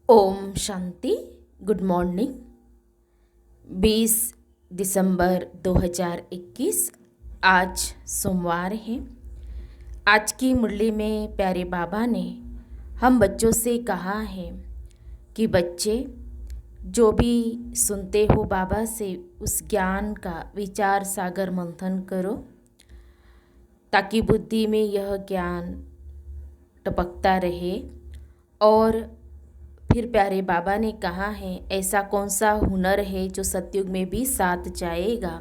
Om Shanti. Good morning. 20 दिसंबर 2021 आज सोमवार है। आज की मुरली में प्यारे बाबा ने हम बच्चों से कहा है कि बच्चे जो भी सुनते हो बाबा से उस ज्ञान का विचार सागर मंथन करो ताकि बुद्धि में यह ज्ञान टपकता रहे। और फिर प्यारे बाबा ने कहा है ऐसा कौन सा हुनर है जो सतयुग में भी साथ जाएगा।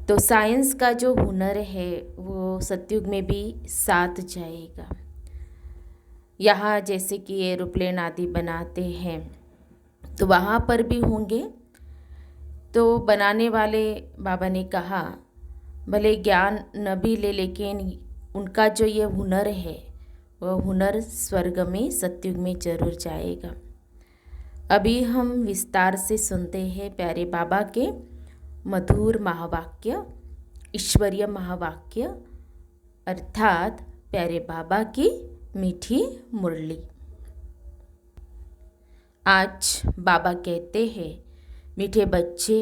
तो साइंस का जो हुनर है वो सतयुग में भी साथ जाएगा। यहाँ जैसे कि एरोप्लेन आदि बनाते हैं तो वहाँ पर भी होंगे। तो बनाने वाले बाबा ने कहा भले ज्ञान न भी ले लेकिन उनका जो ये हुनर है वह हुनर स्वर्ग में सतयुग में जरूर जाएगा। अभी हम विस्तार से सुनते हैं प्यारे बाबा के मधुर महावाक्य, ईश्वरीय महावाक्य अर्थात प्यारे बाबा की मीठी मुरली। आज बाबा कहते हैं मीठे बच्चे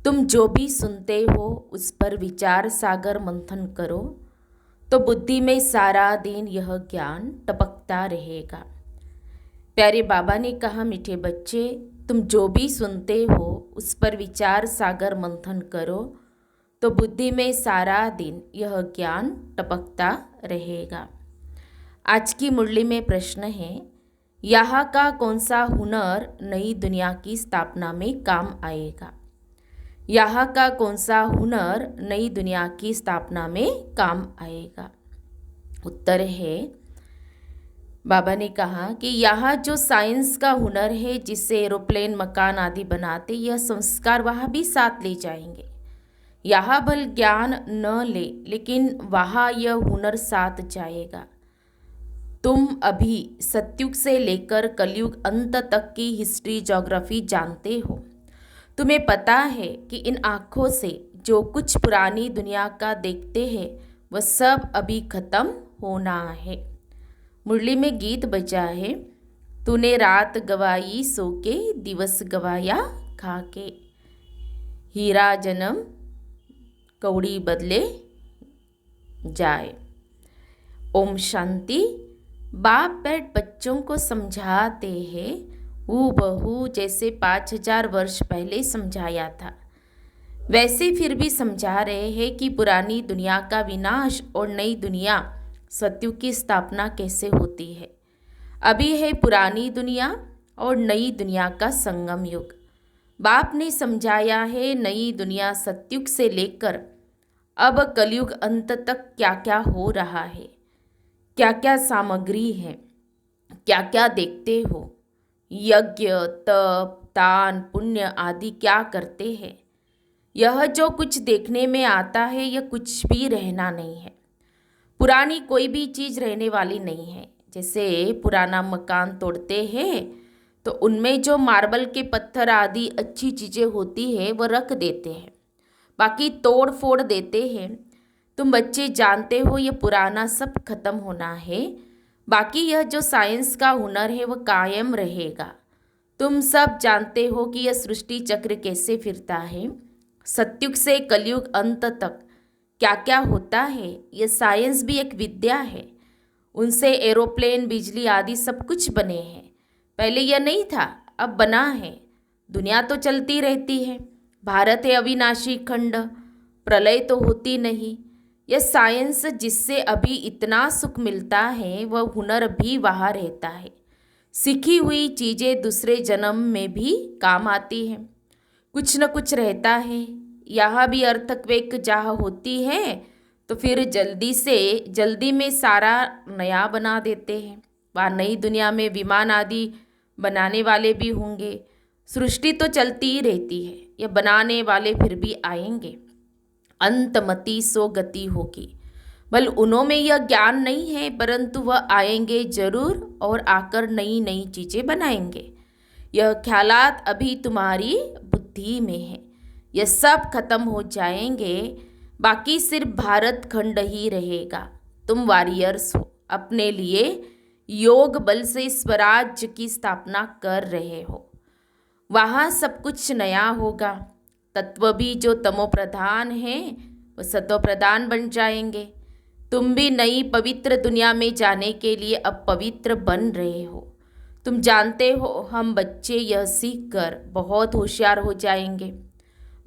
तुम जो भी सुनते हो उस पर विचार सागर मंथन करो तो बुद्धि में सारा दिन यह ज्ञान टपकता रहेगा। प्यारे बाबा ने कहा मीठे बच्चे तुम जो भी सुनते हो उस पर विचार सागर मंथन करो तो बुद्धि में सारा दिन यह ज्ञान टपकता रहेगा। आज की मुरली में प्रश्न है यहाँ का कौन सा हुनर नई दुनिया की स्थापना में काम आएगा। यहाँ का कौन सा हुनर नई दुनिया की स्थापना में काम आएगा। उत्तर है बाबा ने कहा कि यहाँ जो साइंस का हुनर है जिससे एरोप्लेन मकान आदि बनाते यह संस्कार वहाँ भी साथ ले जाएंगे। यहाँ भल ज्ञान न ले लेकिन वहाँ यह हुनर साथ जाएगा। तुम अभी सतयुग से लेकर कलयुग अंत तक की हिस्ट्री ज्योग्राफी जानते हो। तुम्हें पता है कि इन आँखों से जो कुछ पुरानी दुनिया का देखते हैं वह सब अभी खत्म होना है। मुरली में गीत बजा है तूने रात गवाई सो के दिवस गवाया खा के, हीरा जन्म कौड़ी बदले जाए। ओम शांति। बाप बैठ बच्चों को समझाते हैं हूबहू जैसे 5000 वर्ष पहले समझाया था वैसे फिर भी समझा रहे हैं कि पुरानी दुनिया का विनाश और नई दुनिया सतयुग की स्थापना कैसे होती है। अभी है पुरानी दुनिया और नई दुनिया का संगम युग। बाप ने समझाया है नई दुनिया सतयुग से लेकर अब कलयुग अंत तक क्या क्या हो रहा है, क्या क्या सामग्री है, क्या क्या देखते हो, यज्ञ तप दान पुण्य आदि क्या करते हैं। यह जो कुछ देखने में आता है यह कुछ भी रहना नहीं है। पुरानी कोई भी चीज़ रहने वाली नहीं है। जैसे पुराना मकान तोड़ते हैं तो उनमें जो मार्बल के पत्थर आदि अच्छी चीज़ें होती है वह रख देते हैं, बाकी तोड़ फोड़ देते हैं। तुम बच्चे जानते हो ये पुराना सब खत्म होना है, बाकी यह जो साइंस का हुनर है वह कायम रहेगा। तुम सब जानते हो कि यह सृष्टि चक्र कैसे फिरता है, सतयुग से कलयुग अंत तक क्या क्या होता है। यह साइंस भी एक विद्या है। उनसे एरोप्लेन बिजली आदि सब कुछ बने हैं। पहले यह नहीं था, अब बना है। दुनिया तो चलती रहती है। भारत है अविनाशी खंड, प्रलय तो होती नहीं। यह साइंस जिससे अभी इतना सुख मिलता है वह हुनर भी वहाँ रहता है। सीखी हुई चीज़ें दूसरे जन्म में भी काम आती हैं। कुछ न कुछ रहता है। यहाँ भी अर्थक्वेक जहाँ होती है तो फिर जल्दी में सारा नया बना देते हैं। वहाँ नई दुनिया में विमान आदि बनाने वाले भी होंगे। सृष्टि तो चलती ही रहती है। यह बनाने वाले फिर भी आएंगे। अंतमति सो गति होगी। बल उन्होंने यह ज्ञान नहीं है परंतु वह आएंगे जरूर और आकर नई नई चीज़ें बनाएंगे। यह ख्यालात अभी तुम्हारी बुद्धि में है। यह सब खत्म हो जाएंगे, बाकी सिर्फ भारत खंड ही रहेगा। तुम वॉरियर्स हो, अपने लिए योग बल से स्वराज्य की स्थापना कर रहे हो। वहाँ सब कुछ नया होगा। तत्व भी जो तमो प्रधान हैं वो सतो प्रधान बन जाएंगे। तुम भी नई पवित्र दुनिया में जाने के लिए अब पवित्र बन रहे हो। तुम जानते हो हम बच्चे यह सीख कर बहुत होशियार हो जाएंगे,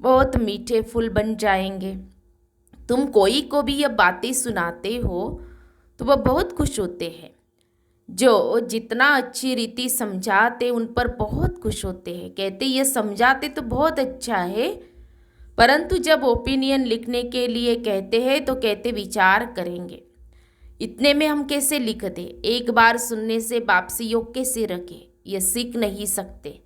बहुत मीठे फूल बन जाएंगे। तुम कोई को भी यह बातें सुनाते हो तो वह बहुत खुश होते हैं। जो जितना अच्छी रीति समझाते उन पर बहुत खुश होते हैं, कहते ये समझाते तो बहुत अच्छा है, परंतु जब ओपिनियन लिखने के लिए कहते हैं तो कहते विचार करेंगे। इतने में हम कैसे लिख दें? एक बार सुनने से वापसी योग कैसे रखें? ये सीख नहीं सकते।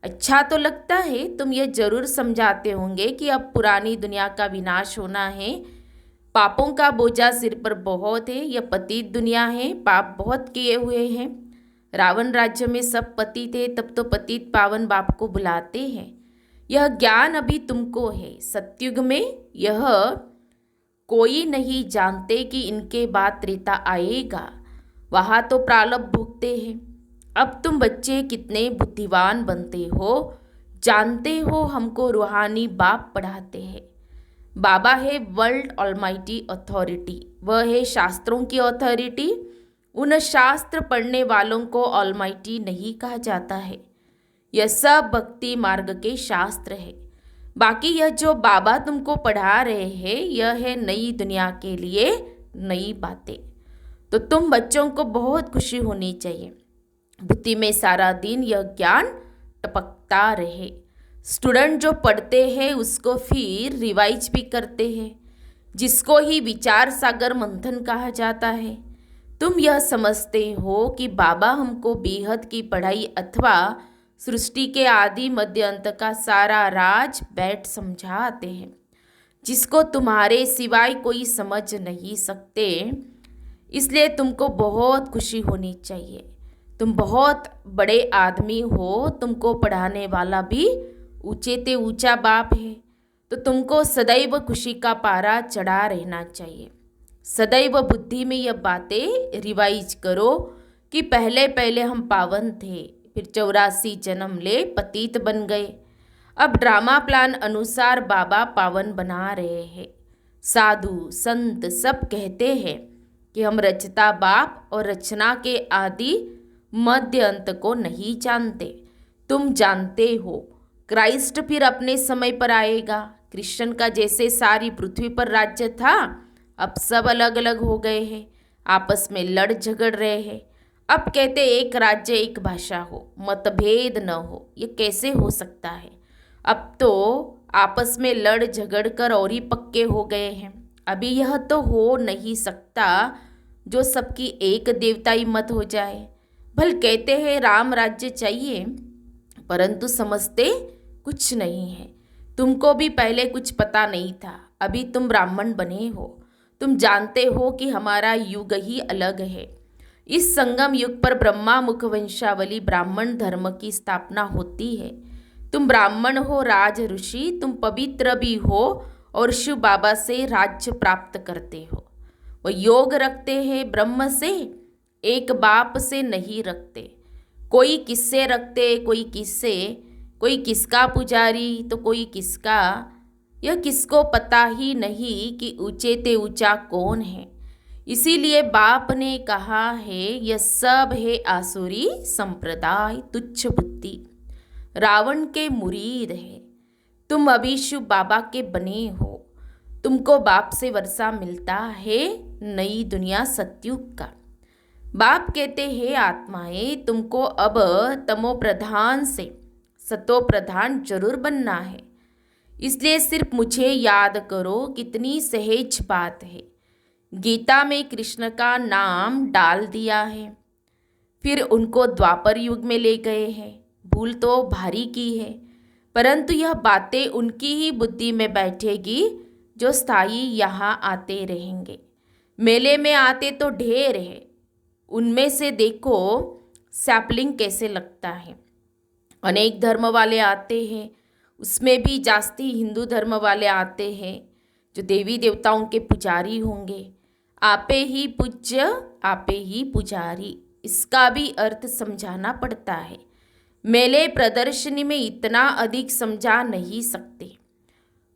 अच्छा तो लगता है, तुम ये जरूर समझाते होंगे कि अब पुरानी दुनिया का विनाश होना है, पापों का बोझा सिर पर बहुत है, यह पतित दुनिया है, पाप बहुत किए हुए हैं। रावण राज्य में सब पतित थे, तब तो पतित पावन बाप को बुलाते हैं। यह ज्ञान अभी तुमको है। सतयुग में यह कोई नहीं जानते कि इनके बाद त्रेता आएगा, वहाँ तो प्रारब्ध भुगते हैं। अब तुम बच्चे कितने बुद्धिमान बनते हो, जानते हो हमको रूहानी बाप पढ़ाते हैं। बाबा है वर्ल्ड ऑलमाइटी अथॉरिटी, वह है शास्त्रों की अथॉरिटी। उन शास्त्र पढ़ने वालों को ऑलमाइटी नहीं कहा जाता है। यह सब भक्ति मार्ग के शास्त्र है। बाकी यह जो बाबा तुमको पढ़ा रहे हैं यह है नई दुनिया के लिए नई बातें। तो तुम बच्चों को बहुत खुशी होनी चाहिए। बुद्धि में सारा दिन यह ज्ञान टपकता रहे। स्टूडेंट जो पढ़ते हैं उसको फिर रिवाइज भी करते हैं, जिसको ही विचार सागर मंथन कहा जाता है। तुम यह समझते हो कि बाबा हमको बेहद की पढ़ाई अथवा सृष्टि के आदि मध्य अंत का सारा राज बैठ समझाते हैं, जिसको तुम्हारे सिवाय कोई समझ नहीं सकते। इसलिए तुमको बहुत खुशी होनी चाहिए। तुम बहुत बड़े आदमी हो, तुमको पढ़ाने वाला भी ऊंचे ते ऊंचा बाप है, तो तुमको सदैव खुशी का पारा चढ़ा रहना चाहिए। सदैव बुद्धि में यह बातें रिवाइज करो कि पहले पहले हम पावन थे, फिर 84 जन्म ले पतित बन गए। अब ड्रामा प्लान अनुसार बाबा पावन बना रहे हैं। साधु संत सब कहते हैं कि हम रचता बाप और रचना के आदि मध्य अंत को नहीं जानते। तुम जानते हो क्राइस्ट फिर अपने समय पर आएगा। कृष्ण का जैसे सारी पृथ्वी पर राज्य था, अब सब अलग अलग हो गए हैं, आपस में लड़ झगड़ रहे हैं। अब कहते एक राज्य एक भाषा हो, मतभेद न हो। ये कैसे हो सकता है? अब तो आपस में लड़ झगड़ कर और ही पक्के हो गए हैं। अभी यह तो हो नहीं सकता जो सबकी एक देवताई मत हो जाए। भल कहते हैं राम राज्य चाहिए, परंतु समझते कुछ नहीं है। तुमको भी पहले कुछ पता नहीं था, अभी तुम ब्राह्मण बने हो। तुम जानते हो कि हमारा युग ही अलग है। इस संगम युग पर ब्रह्मा मुख वंशावली ब्राह्मण धर्म की स्थापना होती है। तुम ब्राह्मण हो, राज ऋषि, तुम पवित्र भी हो और शिव बाबा से राज्य प्राप्त करते हो। वह योग रखते हैं ब्रह्म से, एक बाप से नहीं रखते। कोई किससे रखते, कोई किससे, कोई किसका पुजारी तो कोई किसका। यह किसको पता ही नहीं कि ऊंचे ते ऊंचा कौन है। इसीलिए बाप ने कहा है यह सब है आसुरी संप्रदाय, तुच्छ बुद्धि, रावण के मुरीद है। तुम अभी शिव बाबा के बने हो। तुमको बाप से वर्षा मिलता है नई दुनिया सतयुग का। बाप कहते हैं आत्माएं तुमको अब तमो प्रधान से सतो प्रधान जरूर बनना है। इसलिए सिर्फ मुझे याद करो, कितनी सहज बात है। गीता में कृष्ण का नाम डाल दिया है, फिर उनको द्वापर युग में ले गए हैं। भूल तो भारी की है, परंतु यह बातें उनकी ही बुद्धि में बैठेगी जो स्थायी यहाँ आते रहेंगे। मेले में आते तो ढेर है, उनमें से देखो सैपलिंग कैसे लगता है। अनेक धर्म वाले आते हैं, उसमें भी जास्ती हिंदू धर्म वाले आते हैं जो देवी देवताओं के पुजारी होंगे। आपे ही पूज्य आपे ही पुजारी, इसका भी अर्थ समझाना पड़ता है। मेले प्रदर्शनी में इतना अधिक समझा नहीं सकते।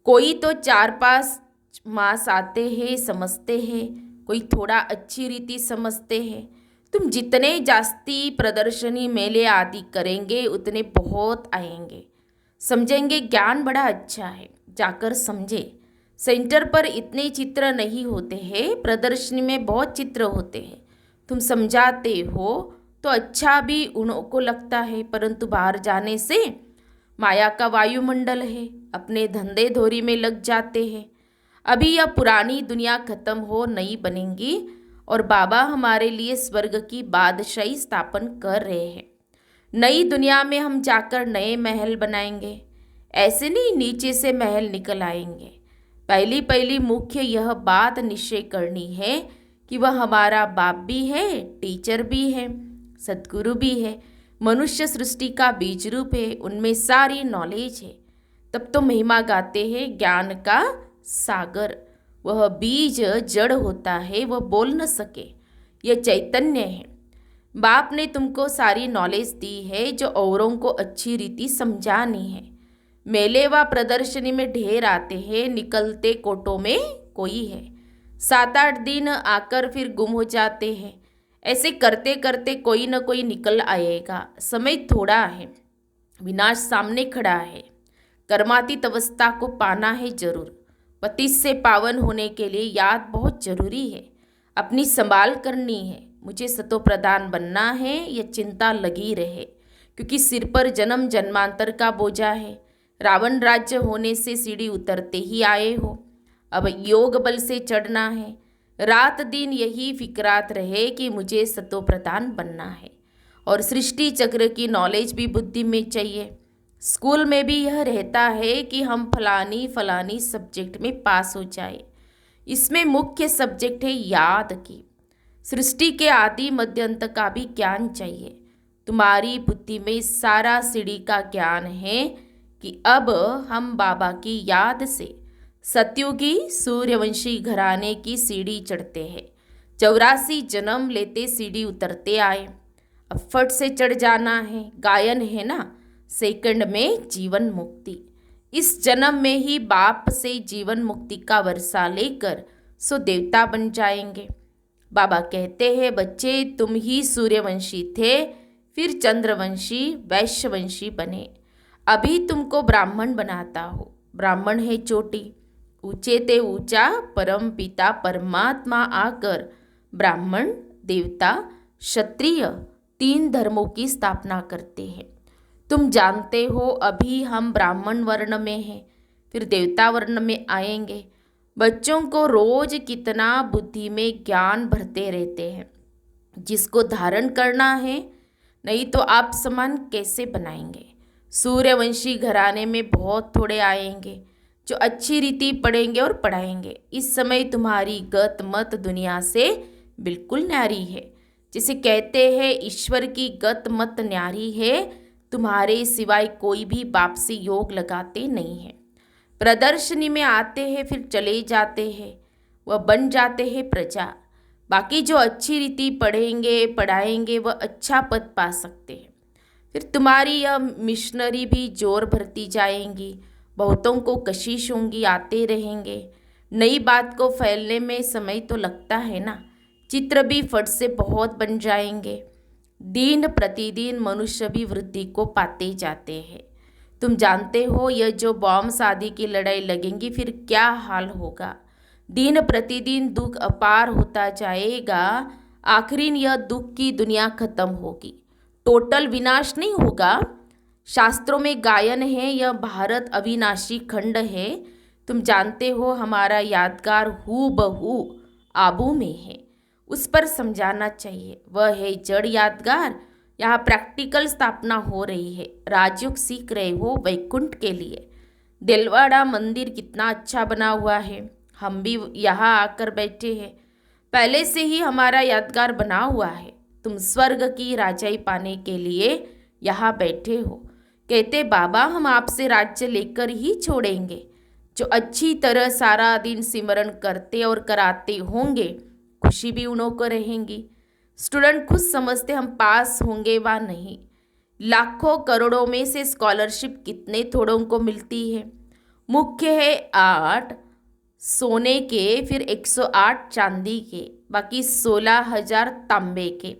कोई तो 4-5 मास आते हैं, समझते हैं, कोई थोड़ा अच्छी रीति समझते हैं। तुम जितने जास्ती प्रदर्शनी मेले आदि करेंगे उतने बहुत आएंगे, समझेंगे। ज्ञान बड़ा अच्छा है, जाकर समझे। सेंटर पर इतने चित्र नहीं होते हैं, प्रदर्शनी में बहुत चित्र होते हैं। तुम समझाते हो तो अच्छा भी उनको लगता है, परंतु बाहर जाने से माया का वायुमंडल है, अपने धंधे धोरी में लग जाते हैं। अभी यह पुरानी दुनिया खत्म हो नई बनेंगी और बाबा हमारे लिए स्वर्ग की बादशाही स्थापन कर रहे हैं। नई दुनिया में हम जाकर नए महल बनाएंगे। ऐसे नहीं नीचे से महल निकल आएंगे। पहली पहली मुख्य यह बात निश्चय करनी है कि वह हमारा बाप भी है, टीचर भी है, सद्गुरु भी है, मनुष्य सृष्टि का बीज रूप है, उनमें सारी नॉलेज है। तब तो महिमा गाते हैं ज्ञान का सागर। वह बीज जड़ होता है, वह बोल न सके, यह चैतन्य है। बाप ने तुमको सारी नॉलेज दी है जो औरों को अच्छी रीति समझानी है। मेले व प्रदर्शनी में ढेर आते हैं, निकलते कोटों में कोई है। 7-8 दिन आकर फिर गुम हो जाते हैं। ऐसे करते करते कोई न कोई निकल आएगा। समय थोड़ा है, विनाश सामने खड़ा है। कर्मातीत अवस्था को पाना है जरूर। पतित से पावन होने के लिए याद बहुत जरूरी है। अपनी संभाल करनी है। मुझे सतो प्रधान बनना है, यह चिंता लगी रहे, क्योंकि सिर पर जन्म जन्मांतर का बोझा है। रावण राज्य होने से सीढ़ी उतरते ही आए हो, अब योग बल से चढ़ना है। रात दिन यही फिक्रात रहे कि मुझे सतो प्रधान बनना है। और सृष्टि चक्र की नॉलेज भी बुद्धि में चाहिए। स्कूल में भी यह रहता है कि हम फलानी फलानी सब्जेक्ट में पास हो जाए। इसमें मुख्य सब्जेक्ट है याद की। सृष्टि के आदि मध्य अंत का भी ज्ञान चाहिए। तुम्हारी बुद्धि में सारा सीढ़ी का ज्ञान है कि अब हम बाबा की याद से सतयुगी सूर्यवंशी घराने की सीढ़ी चढ़ते हैं। 84 जन्म लेते सीढ़ी उतरते आए, अब फट से चढ़ जाना है। गायन है ना, सेकंड में जीवन मुक्ति। इस जन्म में ही बाप से जीवन मुक्ति का वर्षा लेकर सो देवता बन जाएंगे। बाबा कहते हैं बच्चे तुम ही सूर्यवंशी थे, फिर चंद्रवंशी वैश्यवंशी बने। अभी तुमको ब्राह्मण बनाता हो। ब्राह्मण है चोटी, ऊंचे ते ऊंचा परम पिता परमात्मा आकर ब्राह्मण देवता क्षत्रिय 3 धर्मों की स्थापना करते हैं। तुम जानते हो अभी हम ब्राह्मण वर्ण में हैं, फिर देवता वर्ण में आएंगे। बच्चों को रोज कितना बुद्धि में ज्ञान भरते रहते हैं, जिसको धारण करना है, नहीं तो आप समान कैसे बनाएंगे। सूर्यवंशी घराने में बहुत थोड़े आएंगे जो अच्छी रीति पढ़ेंगे और पढ़ाएंगे। इस समय तुम्हारी गत मत दुनिया से बिल्कुल न्यारी है। जिसे कहते हैं ईश्वर की गत मत न्यारी है, तुम्हारे सिवाय कोई भी बाप से योग लगाते नहीं है। प्रदर्शनी में आते हैं फिर चले जाते हैं, वह बन जाते हैं प्रजा। बाकी जो अच्छी रीति पढ़ेंगे पढ़ाएंगे वह अच्छा पद पा सकते हैं। फिर तुम्हारी यह मिशनरी भी जोर भरती जाएंगी, बहुतों को कशिश होंगी, आते रहेंगे। नई बात को फैलने में समय तो लगता है ना। चित्र भी फट से बहुत बन जाएंगे। दिन प्रतिदिन मनुष्य भी वृद्धि को पाते जाते हैं। तुम जानते हो यह जो बॉम्ब शादी की लड़ाई लगेंगी फिर क्या हाल होगा। दिन प्रतिदिन दुख अपार होता जाएगा। आखिरी यह दुख की दुनिया खत्म होगी, टोटल विनाश नहीं होगा। शास्त्रों में गायन है यह भारत अविनाशी खंड है। तुम जानते हो हमारा यादगार हू बहू आबू में है, उस पर समझाना चाहिए। वह है जड़ यादगार। यहाँ प्रैक्टिकल स्थापना हो रही है। राजयोग सीख रहे हो वैकुंठ के लिए। दिलवाड़ा मंदिर कितना अच्छा बना हुआ है, हम भी यहाँ आकर बैठे हैं। पहले से ही हमारा यादगार बना हुआ है। तुम स्वर्ग की राजाई पाने के लिए यहाँ बैठे हो। कहते बाबा हम आपसे राज्य लेकर ही छोड़ेंगे। जो अच्छी तरह सारा दिन सिमरन करते और कराते होंगे खुशी भी उन्हों को रहेंगी। स्टूडेंट खुद समझते हम पास होंगे व नहीं। लाखों करोड़ों में से स्कॉलरशिप कितने थोड़ों को मिलती है। मुख्य है 8 सोने के, फिर 108 चांदी के, बाकी 16,000 तांबे के।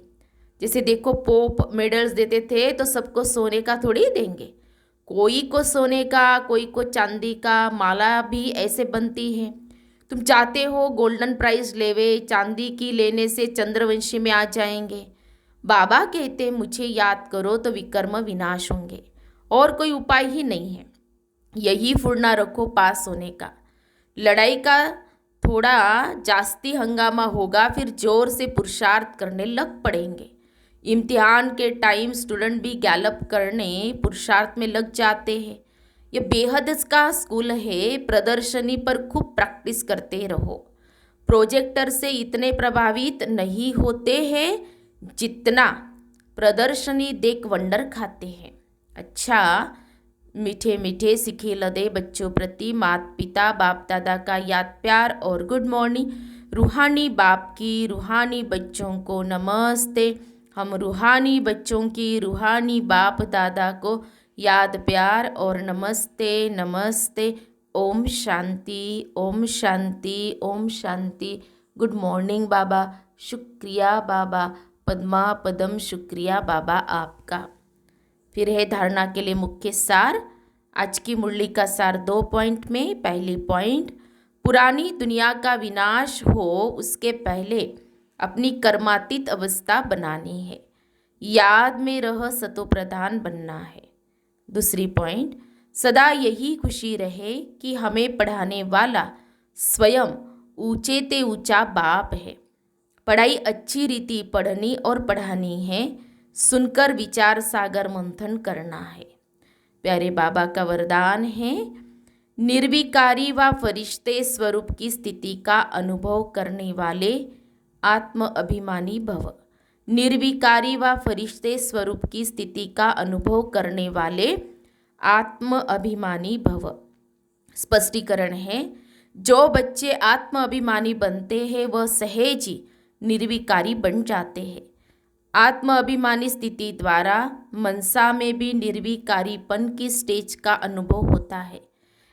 जैसे देखो पोप मेडल्स देते थे तो सबको सोने का थोड़ी देंगे, कोई को सोने का, कोई को चांदी का। माला भी ऐसे बनती है। तुम चाहते हो गोल्डन प्राइज लेवे, चांदी की लेने से चंद्रवंशी में आ जाएंगे। बाबा कहते मुझे याद करो तो विकर्म विनाश होंगे, और कोई उपाय ही नहीं है। यही फुर्ना रखो पास होने का। लड़ाई का थोड़ा जास्ती हंगामा होगा, फिर जोर से पुरुषार्थ करने लग पड़ेंगे। इम्तिहान के टाइम स्टूडेंट भी गैलप करने पुरुषार्थ में लग जाते हैं। ये बेहद का स्कूल है। प्रदर्शनी पर खूब प्रैक्टिस करते रहो। प्रोजेक्टर से इतने प्रभावित नहीं होते हैं जितना प्रदर्शनी देख वंडर खाते हैं। अच्छा, मीठे मीठे सिखे लदे बच्चों प्रति माता पिता बाप दादा का याद प्यार और गुड मॉर्निंग। रूहानी बाप की रूहानी बच्चों को नमस्ते। हम रूहानी बच्चों की रूहानी बाप दादा को याद प्यार और नमस्ते नमस्ते। ओम शांति ओम शांति ओम शांति। गुड मॉर्निंग बाबा, शुक्रिया बाबा, पद्मा पदम शुक्रिया बाबा आपका। फिर है धारणा के लिए मुख्य सार। आज की मुरली का सार 2 पॉइंट में। पहली पॉइंट, पुरानी दुनिया का विनाश हो उसके पहले अपनी कर्मातीत अवस्था बनानी है। याद में रह सतो प्रधान बनना है। दूसरी पॉइंट, सदा यही खुशी रहे कि हमें पढ़ाने वाला स्वयं ऊंचे ते ऊंचा बाप है। पढ़ाई अच्छी रीति पढ़नी और पढ़ानी है। सुनकर विचार सागर मंथन करना है। प्यारे बाबा का वरदान है, निर्विकारी व फरिश्ते स्वरूप की स्थिति का अनुभव करने वाले आत्म अभिमानी भव। निर्विकारी व फरिश्ते स्वरूप की स्थिति का अनुभव करने वाले आत्म अभिमानी भव। स्पष्टीकरण है, जो बच्चे आत्म अभिमानी बनते हैं वह सहज ही निर्विकारी बन जाते हैं। आत्म अभिमानी स्थिति द्वारा मनसा में भी निर्विकारीपन की स्टेज का अनुभव होता है।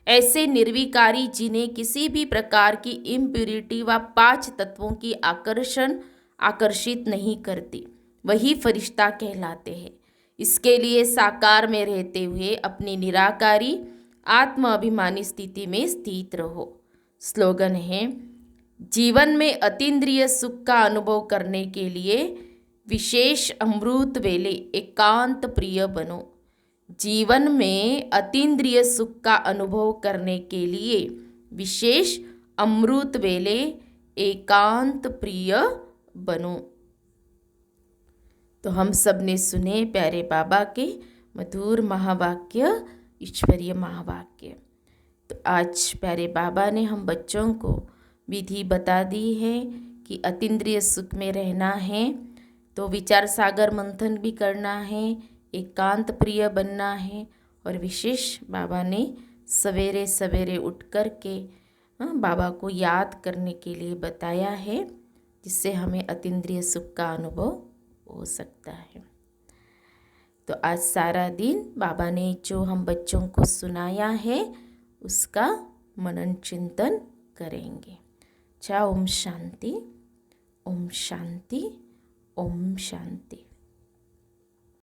ऐसे निर्विकारी जिन्हें किसी भी प्रकार की इम्प्यूरिटी व 5 तत्वों की आकर्षित नहीं करती, वही फरिश्ता कहलाते हैं। इसके लिए साकार में रहते हुए अपनी निराकारी आत्म अभिमानी स्थिति में स्थित रहो। स्लोगन है, जीवन में अतीन्द्रिय सुख का अनुभव करने के लिए विशेष अमृत वेले एकांत प्रिय बनो। जीवन में अतीन्द्रिय सुख का अनुभव करने के लिए विशेष अमृत वेले एकांत प्रिय बनो। तो हम सब ने सुने प्यारे बाबा के मधुर महावाक्य, ईश्वरीय महावाक्य। तो आज प्यारे बाबा ने हम बच्चों को विधि बता दी है कि अतीन्द्रिय सुख में रहना है तो विचार सागर मंथन भी करना है, एकांत प्रिय बनना है, और विशेष बाबा ने सवेरे सवेरे उठ कर के बाबा को याद करने के लिए बताया है, जिससे हमें अतीन्द्रिय सुख का अनुभव हो सकता है। तो आज सारा दिन बाबा ने जो हम बच्चों को सुनाया है उसका मनन चिंतन करेंगे। ओम शांति ओम शांति ओम शांति।